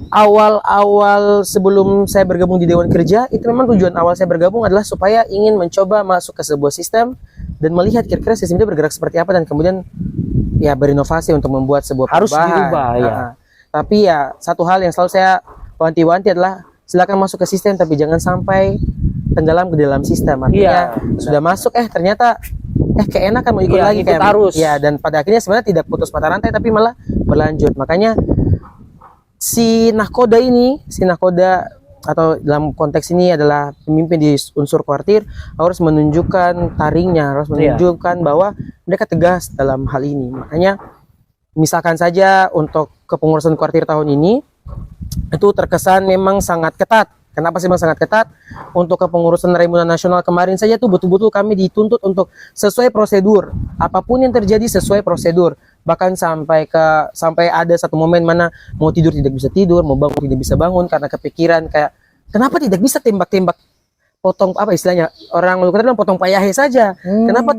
awal-awal sebelum saya bergabung di Dewan Kerja, itu memang tujuan awal saya bergabung adalah supaya ingin mencoba masuk ke sebuah sistem dan melihat kira-kira sistem itu bergerak seperti apa, dan kemudian ya berinovasi untuk membuat sebuah harus perubahan. dirubah ya. Tapi ya satu hal yang selalu saya wanti-wanti adalah silakan masuk ke sistem, tapi jangan sampai tenggelam ke dalam sistem. Artinya sudah masuk ternyata keenakan mau ikut lagi ikut arus. Ya, dan pada akhirnya sebenarnya tidak putus mata rantai tapi malah berlanjut. Makanya si nahkoda atau dalam konteks ini adalah pemimpin di unsur kuartir harus menunjukkan taringnya, harus menunjukkan bahwa mereka tegas dalam hal ini. Makanya misalkan saja untuk kepengurusan kuartir tahun ini itu terkesan memang sangat ketat. Kenapa sih memang sangat ketat? Untuk kepengurusan Raimuna Nasional kemarin saja tuh betul-betul kami dituntut untuk sesuai prosedur. Apapun yang terjadi sesuai prosedur. Bahkan sampai ada satu momen mana mau tidur tidak bisa tidur, mau bangun tidak bisa bangun karena kepikiran kayak kenapa tidak bisa tembak-tembak potong apa istilahnya orang Maluku bilang potong payahe saja. Kenapa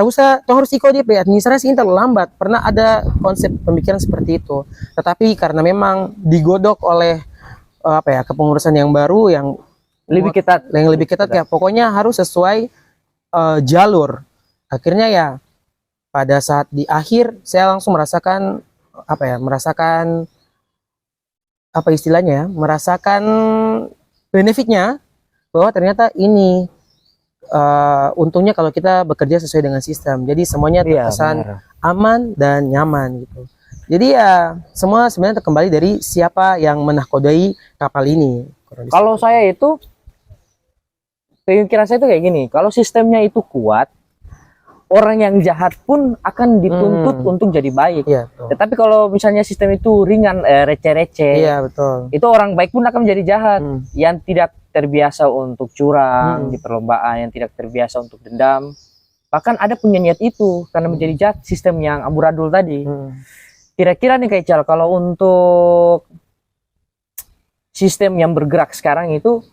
usah toh harus ikut DP administrasi ini terlalu lambat. Pernah ada konsep pemikiran seperti itu. Tetapi karena memang digodok oleh kepengurusan yang baru yang lebih ketat ya, pokoknya harus sesuai jalur. Akhirnya ya pada saat di akhir saya langsung merasakan merasakan benefitnya bahwa ternyata ini untungnya kalau kita bekerja sesuai dengan sistem. Jadi semuanya terkesan aman dan nyaman gitu. Jadi ya semua sebenarnya kembali dari siapa yang menahkodai kapal ini. Kalau saya itu pemikiran saya itu kayak gini, kalau sistemnya itu kuat, orang yang jahat pun akan dituntut untuk jadi baik. Iya, betul. Tetapi kalau misalnya sistem itu ringan, receh-receh, Iya, betul. itu orang baik pun akan menjadi jahat. Yang tidak terbiasa untuk curang di perlombaan, yang tidak terbiasa untuk dendam, bahkan ada punya niat itu karena menjadi jahat, sistem yang amburadul tadi. Kira-kira nih Kak Ical, kalau untuk sistem yang bergerak sekarang itu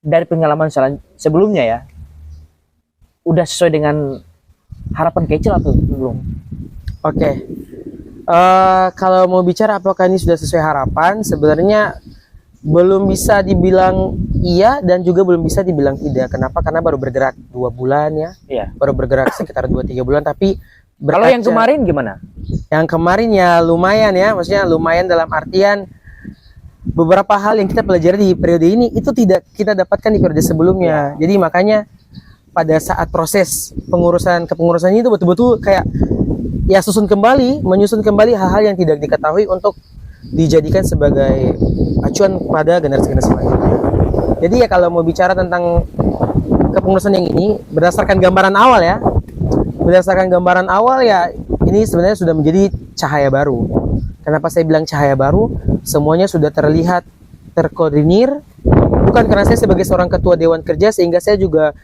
dari pengalaman sebelumnya ya, udah sesuai dengan harapan Kak Ical atau belum? Oke. Kalau mau bicara apakah ini sudah sesuai harapan, sebenarnya belum bisa dibilang iya dan juga belum bisa dibilang tidak. Kenapa? Karena baru bergerak 2 bulan ya. Iya. Baru bergerak sekitar 2-3 bulan, tapi Kalau yang kemarin gimana? Yang kemarin ya lumayan ya, maksudnya lumayan dalam artian beberapa hal yang kita pelajari di periode ini itu tidak kita dapatkan di periode sebelumnya. Jadi makanya pada saat proses kepengurusan itu betul-betul kayak ya menyusun kembali hal-hal yang tidak diketahui untuk dijadikan sebagai acuan pada generasi-generasi selanjutnya. Jadi ya kalau mau bicara tentang kepengurusan yang ini berdasarkan gambaran awal ya ini sebenarnya sudah menjadi cahaya baru. Kenapa saya bilang cahaya baru? Semuanya sudah terlihat terkoordinir. Bukan karena saya sebagai seorang ketua Dewan Kerja sehingga saya juga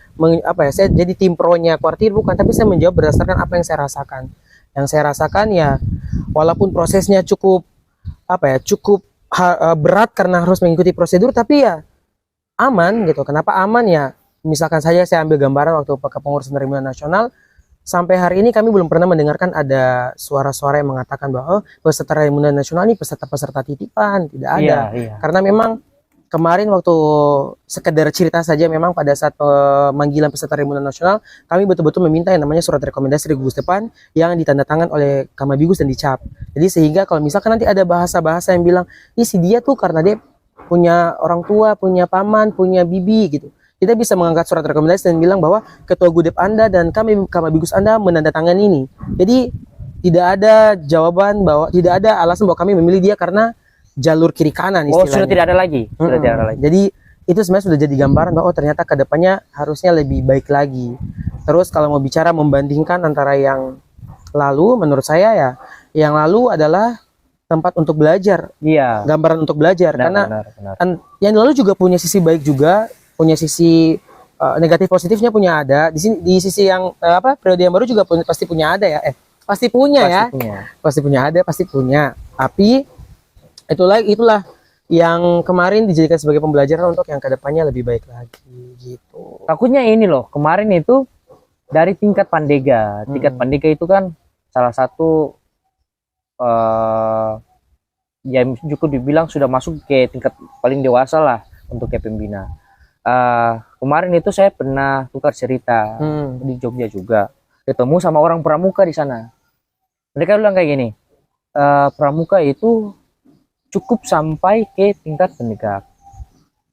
saya jadi tim pro-nya Kuartir, bukan, tapi saya menjawab berdasarkan apa yang saya rasakan. Yang saya rasakan ya walaupun prosesnya cukup berat karena harus mengikuti prosedur, tapi ya aman gitu. Kenapa aman ya? Misalkan saja saya ambil gambaran waktu kepengurusan Tribunal Nasional, sampai hari ini kami belum pernah mendengarkan ada suara-suara yang mengatakan bahwa peserta Tribunal Nasional ini peserta titipan, tidak ada. Iya. Karena memang kemarin waktu sekedar cerita saja, memang pada saat pemanggilan peserta Tribunal Nasional, kami betul-betul meminta yang namanya surat rekomendasi dari gugus depan yang ditandatangan oleh Kamabigus dan dicap. Jadi sehingga kalau misalkan nanti ada bahasa-bahasa yang bilang, si dia tuh karena dia punya orang tua, punya paman, punya bibi gitu, kita bisa mengangkat surat rekomendasi dan bilang bahwa ketua gudep Anda dan Kamabigus Anda menandatangani ini. Jadi tidak ada jawaban bahwa tidak ada alasan bahwa kami memilih dia karena jalur kiri kanan istilahnya. Sudah tidak ada lagi. Sudah tidak ada lagi. Jadi itu sebenarnya sudah jadi gambaran bahwa ternyata kedepannya harusnya lebih baik lagi. Terus kalau mau bicara membandingkan antara yang lalu, menurut saya ya yang lalu adalah tempat untuk belajar. Iya. Gambaran untuk belajar. Karena yang lalu juga punya sisi baik juga, punya sisi negatif positifnya punya ada. Di sisi yang periode yang baru juga pasti punya ada ya. Pasti punya. Pasti punya. Tapi itulah yang kemarin dijadikan sebagai pembelajaran untuk yang kedepannya lebih baik lagi gitu. Takutnya ini loh, kemarin itu dari tingkat Pandega. Tingkat Pandega itu kan salah satu yang cukup dibilang sudah masuk ke tingkat paling dewasa lah untuk ke pembina. Kemarin itu saya pernah tukar cerita di Jogja juga, ketemu sama orang pramuka di sana. Mereka bilang kayak gini, pramuka itu cukup sampai ke tingkat penegak.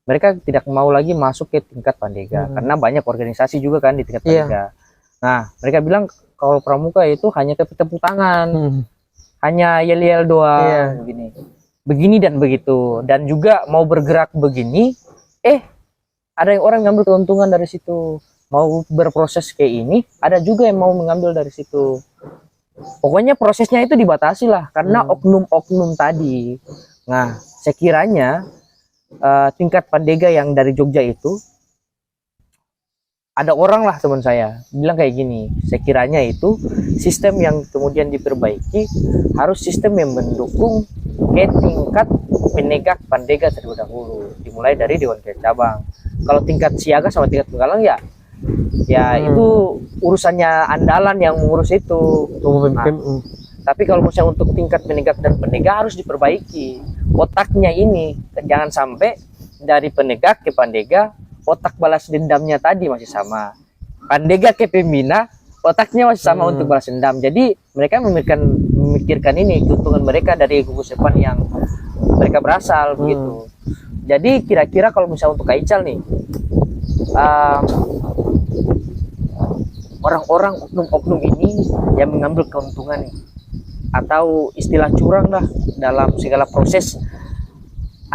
Mereka tidak mau lagi masuk ke tingkat Pandega karena banyak organisasi juga kan di tingkat Pandega. Nah, mereka bilang kalau pramuka itu hanya tepuk tangan, hanya yel-yel doang, begini dan begitu, dan juga mau bergerak begini, ada yang orang ngambil keuntungan dari situ. Mau berproses kayak ini, ada juga yang mau mengambil dari situ. Pokoknya prosesnya itu dibatasi lah karena oknum-oknum tadi. Nah, sekiranya tingkat Pandega yang dari Jogja itu ada orang lah teman saya bilang kayak gini, sekiranya itu sistem yang kemudian diperbaiki harus sistem yang mendukung ke tingkat penegak Pandega terlebih dahulu, dimulai dari Dewan Kerja Cabang. Kalau tingkat siaga sama tingkat penggalang ya itu urusannya andalan yang mengurus itu. Tapi kalau misalnya untuk tingkat penegak dan penegak harus diperbaiki otaknya ini, jangan sampai dari penegak ke Pandega otak balas dendamnya tadi masih sama, Pandega ke pembina otaknya masih sama untuk balas dendam. Jadi mereka memikirkan ini keuntungan mereka dari gugus depan yang mereka berasal begitu. Jadi kira-kira kalau misalnya untuk Kak Ical nih, orang-orang oknum-oknum ini yang mengambil keuntungan nih, atau istilah curang lah dalam segala proses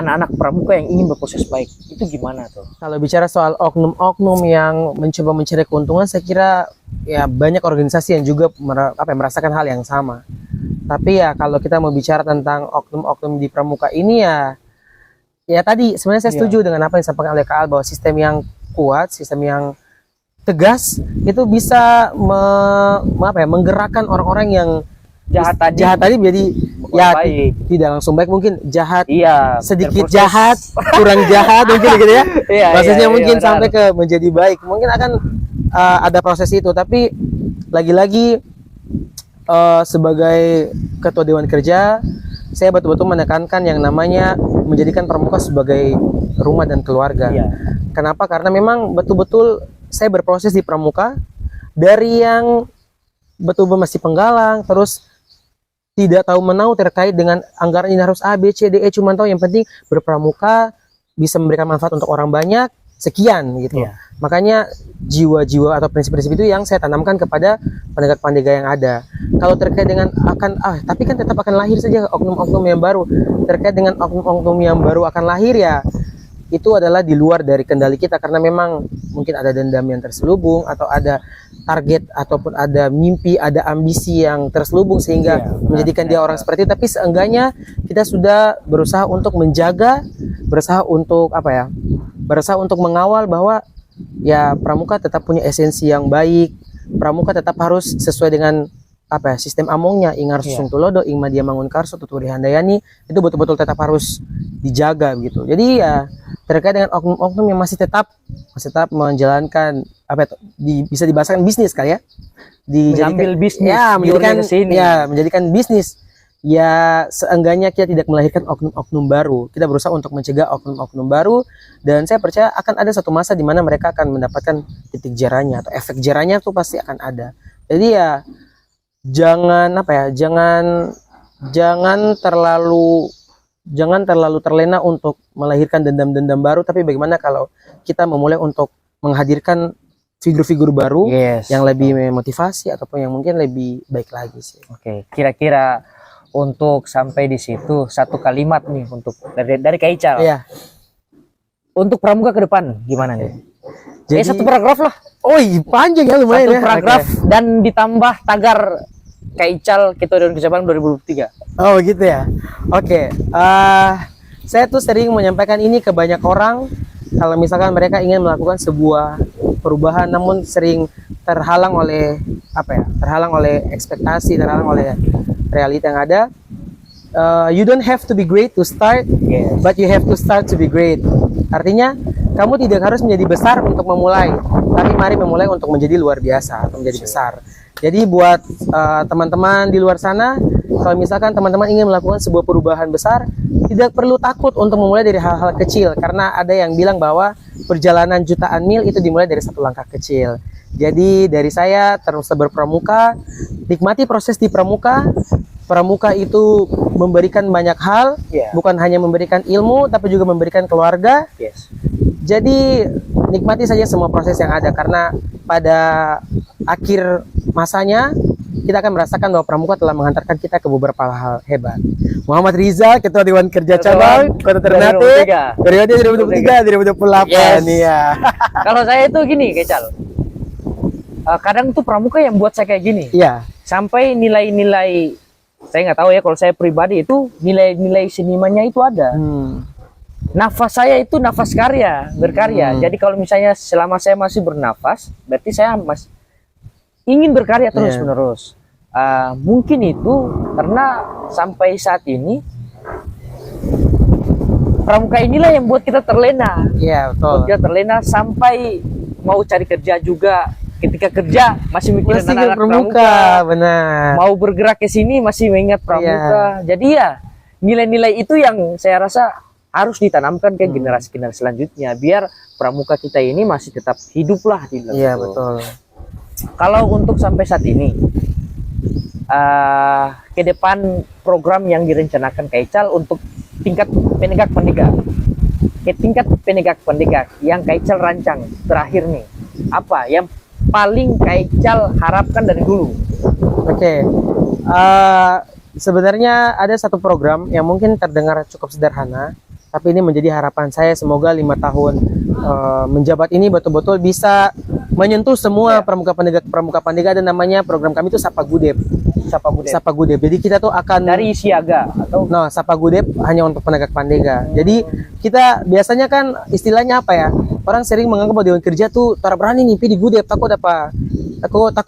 anak-anak pramuka yang ingin berproses baik, itu gimana tuh? Kalau bicara soal oknum-oknum yang mencoba mencari keuntungan, saya kira ya banyak organisasi yang juga merasakan hal yang sama. Tapi ya kalau kita mau bicara tentang oknum-oknum di pramuka ini ya tadi sebenarnya saya setuju dengan apa yang disampaikan oleh Kak Al, bahwa sistem yang kuat, sistem yang tegas itu bisa menggerakkan orang-orang yang jahat tadi menjadi ya baik. Tidak langsung baik, mungkin jahat, sedikit berproses. jahat, kurang jahat mungkin gitu ya. Maksudnya mungkin benar. sampai ke menjadi baik, mungkin akan ada proses itu. Tapi lagi-lagi sebagai ketua Dewan Kerja, saya betul-betul menekankan yang namanya menjadikan pramuka sebagai rumah dan keluarga. Kenapa? Karena memang betul-betul saya berproses di pramuka dari yang betul-betul masih penggalang, terus tidak tahu menau terkait dengan anggaran ini harus A, B, C, D, E, cuma tahu yang penting berpramuka bisa memberikan manfaat untuk orang banyak, sekian gitu. Makanya jiwa-jiwa atau prinsip-prinsip itu yang saya tanamkan kepada penegak-penegak yang ada. Kalau terkait dengan tapi kan tetap akan lahir saja oknum-oknum yang baru. Terkait dengan oknum-oknum yang baru akan lahir ya, itu adalah di luar dari kendali kita, karena memang mungkin ada dendam yang terselubung atau ada target ataupun ada mimpi, ada ambisi yang terselubung sehingga menjadikan dia orang seperti itu. Tapi seenggaknya kita sudah berusaha untuk menjaga, berusaha untuk berusaha untuk mengawal bahwa ya pramuka tetap punya esensi yang baik, pramuka tetap harus sesuai dengan sistem amongnya, Ingar Susung Tulodo, Ing Madia Mangunkarso, Tuturi Handayani, itu betul-betul tetap harus dijaga gitu. Jadi ya terkait dengan oknum-oknum yang masih tetap menjalankan bisa dibahasakan bisnis kali ya, mengambil bisnis, menjadikan bisnis. Ya seenggaknya kita tidak melahirkan oknum-oknum baru, kita berusaha untuk mencegah oknum-oknum baru, dan saya percaya akan ada satu masa di mana mereka akan mendapatkan titik jerahnya atau efek jerahnya tuh pasti akan ada. Jadi ya jangan terlalu terlena untuk melahirkan dendam-dendam baru, tapi bagaimana kalau kita memulai untuk menghadirkan figur-figur baru yang lebih memotivasi ataupun yang mungkin lebih baik lagi sih. Oke, kira-kira untuk sampai di situ satu kalimat nih untuk dari Kak Ical. Iya. Untuk pramuka ke depan gimana nih? Jadi satu paragraf lah. Panjang ya lumayan. Satu paragraf dan ditambah tagar Kak Ical Ketua Dewan Kerja 2023. Oh gitu ya. Oke. Saya tuh sering menyampaikan ini ke banyak orang. Kalau misalkan mereka ingin melakukan sebuah perubahan, namun sering terhalang oleh terhalang oleh ekspektasi, terhalang oleh realita yang ada. You don't have to be great to start, but you have to start to be great. Artinya kamu tidak harus menjadi besar untuk memulai, tapi mari memulai untuk menjadi luar biasa atau menjadi besar. Jadi buat teman-teman di luar sana, kalau misalkan teman-teman ingin melakukan sebuah perubahan besar, tidak perlu takut untuk memulai dari hal-hal kecil, karena ada yang bilang bahwa perjalanan jutaan mil itu dimulai dari satu langkah kecil. Jadi dari saya terus berpramuka, nikmati proses di pramuka. Pramuka itu memberikan banyak hal, bukan hanya memberikan ilmu, tapi juga memberikan keluarga. Jadi nikmati saja semua proses yang ada, karena pada akhir masanya kita akan merasakan bahwa pramuka telah mengantarkan kita ke beberapa hal hebat. Muhammad Rizal, Ketua Dewan Kerja Cabang Kota Ternate, periode 2023-2028. Iya. Kalau saya itu gini, Kecal. Kadang tuh pramuka yang buat saya kayak gini. Iya. Sampai nilai-nilai, saya nggak tahu ya, kalau saya pribadi itu nilai-nilai senimannya itu ada. Nafas saya itu nafas berkarya. Jadi kalau misalnya selama saya masih bernafas, berarti saya masih ingin berkarya terus-menerus. Mungkin itu karena sampai saat ini pramuka inilah yang buat kita terlena. Iya, betul. Buat kita terlena sampai mau cari kerja juga. Ketika kerja masih mikirin anak-anak pramuka, benar. Mau bergerak ke sini masih mengingat pramuka. Jadi ya nilai-nilai itu yang saya rasa harus ditanamkan ke generasi-generasi selanjutnya, biar pramuka kita ini masih tetap hidup lah di dalam. Iya, betul. Kalau untuk sampai saat ini, ke depan program yang direncanakan Kak Ical untuk tingkat penegak-penegak, ke tingkat penegak-penegak yang Kak Ical rancang terakhir nih, apa yang paling Kak Ical harapkan dari dulu? Oke. Sebenarnya ada satu program yang mungkin terdengar cukup sederhana, Tapi ini menjadi harapan saya, semoga 5 tahun menjabat ini betul-betul bisa menyentuh semua pramuka pandega, dan namanya program kami itu Sapa Gudep. Sapa Gudep. Jadi kita tuh akan dari siaga atau Sapa Gudep hanya untuk penegak pandega. Jadi kita biasanya kan istilahnya apa ya? Orang sering menganggap bahwa Dewan Kerja tuh tora berani nih di Gudep, takut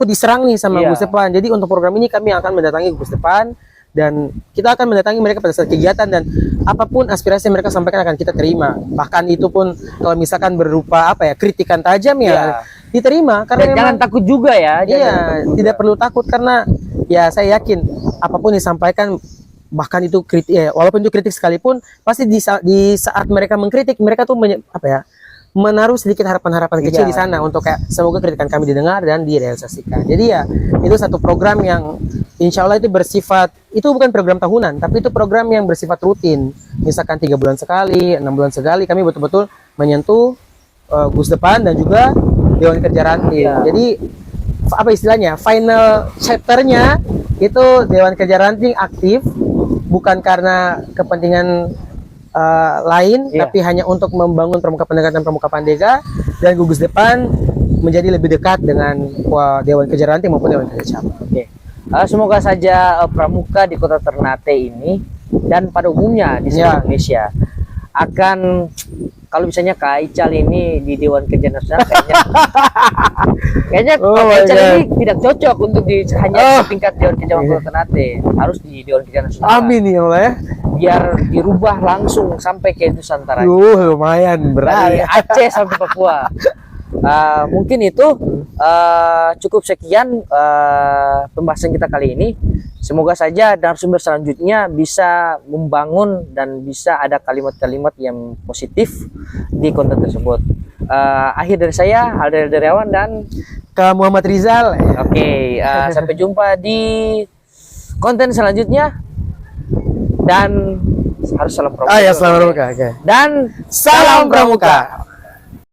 diserang nih sama Gus Depan. Jadi untuk program ini kami akan mendatangi Gus Depan, dan kita akan mendatangi mereka pada saat kegiatan, dan apapun aspirasi yang mereka sampaikan akan kita terima. Bahkan itu pun kalau misalkan berupa kritikan tajam diterima, karena dan jangan takut juga ya. Tidak perlu takut, karena ya saya yakin apapun disampaikan, bahkan itu kritik walaupun itu kritik sekalipun, pasti di saat mereka mengkritik, mereka tuh menaruh sedikit harapan-harapan kecil di sana untuk semoga kritikan kami didengar dan direalisasikan. Jadi ya itu satu program yang insya Allah itu bersifat, itu bukan program tahunan, tapi itu program yang bersifat rutin. Misalkan 3 bulan sekali, 6 bulan sekali, kami betul-betul menyentuh Gus Depan dan juga Dewan Kerja Ranting. Jadi apa istilahnya, final chapternya itu Dewan Kerja Ranting aktif, bukan karena kepentingan lain, tapi hanya untuk membangun pramuka penegak dan pramuka pandega, dan gugus depan menjadi lebih dekat dengan Dewan Kerja Ranting maupun Dewan Kerja Cabang. Semoga saja pramuka di Kota Ternate ini dan pada umumnya di seluruh Indonesia akan, kalau misalnya Kak Ical ini di Dewan Kerja Nasional kayaknya Kak Ical ini tidak cocok untuk hanya tingkat Dewan Kerja Kota Ternate, harus di Dewan Kerja Nasional. Amin ya Allah ya. Biar dirubah langsung sampai ke Nusantara. Lumayan berat. Dari Aceh sampai Papua. Mungkin itu cukup sekian pembahasan kita kali ini. Semoga saja narasumber selanjutnya bisa membangun dan bisa ada kalimat-kalimat yang positif di konten tersebut. Akhir dari saya, Alder Deriawan dan Kak Muhammad Rizal. Sampai jumpa di konten selanjutnya. Dan harus salam pramuka. Salam pramuka. Dan salam pramuka.